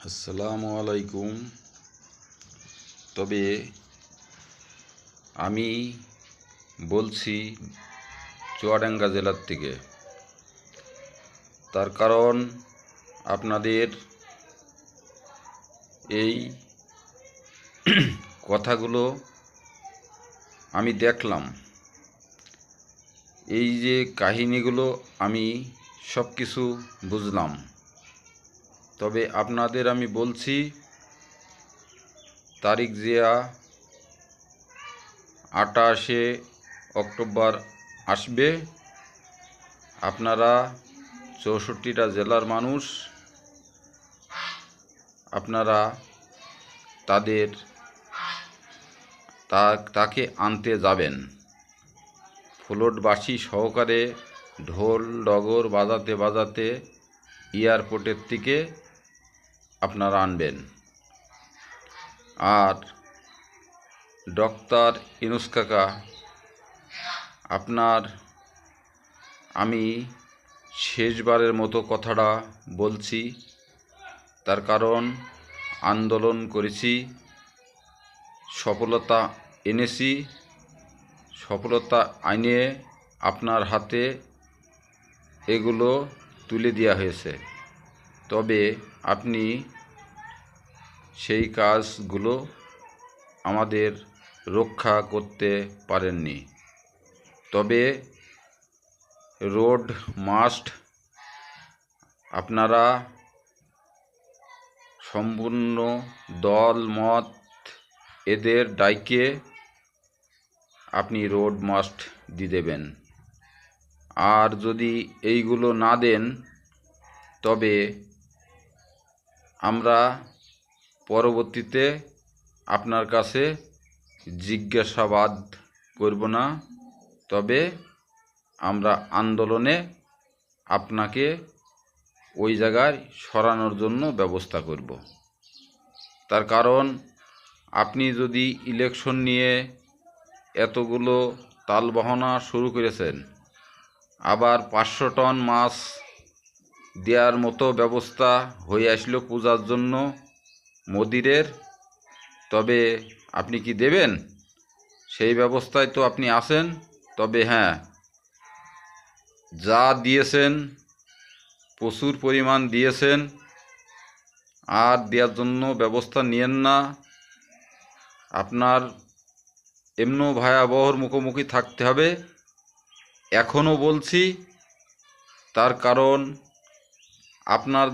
আসসালামু আলাইকুম। তবে আমি বলছি চুয়াডাঙ্গা জেলার থেকে। তার কারণ আপনাদের এই কথাগুলো আমি দেখলাম, এই যে কাহিনীগুলো আমি সব কিছু বুঝলাম। তবে আপনাদের আমি বলছি, তারিখ জিয়া 28শে অক্টোবর আসবে। আপনারা 64টা জেলার মানুষ, আপনারা তাকে আনতে যাবেন। ফ্লোটবাসী সহকারে ঢোল ডগর বাজাতে বাজাতে এয়ারপোর্টের থেকে আপনারা আনবেন। আর ডক্টর ইউনূস কাকা, আপনার আমি শেষবারের মতো কথাটা বলছি। তার কারণ আন্দোলন করেছি, সফলতা এনেছি, সফলতা আইনে আপনার হাতে এগুলো তুলে দেওয়া হয়েছে। তবে আপনি সেই কাজগুলো আমাদের রক্ষা করতে পারেননি। তবে রোড মাস্ট আপনারা সম্পূর্ণ দল মত এদের ডাইকে আপনি রোড মাস্ট দিয়ে দেবেন। আর যদি এইগুলো না দেন, তবে আমরা পরবর্তীতে আপনার কাছে জিজ্ঞাসাবাদ করব না, তবে আমরা আন্দোলনে আপনাকে ওই জায়গায় সরানোর জন্য ব্যবস্থা করব। তার কারণ আপনি যদি ইলেকশন নিয়ে এতগুলো তালবাহনা শুরু করেছেন, আবার 500 টন মাছ দেওয়ার মতো ব্যবস্থা হয়ে আসলো পূজার জন্য মোদিরের, তবে আপনি কি দেবেন? সেই ব্যবস্থায় তো আপনি আছেন। তবে হ্যাঁ, যা দিয়েছেন প্রচুর পরিমাণ দিয়েছেন, আর দেওয়ার জন্য ব্যবস্থা নিয়েন না। আপনার এমনও ভয়াবহর মুখোমুখি থাকতে হবে, এখনও বলছি। তার কারণ আপনার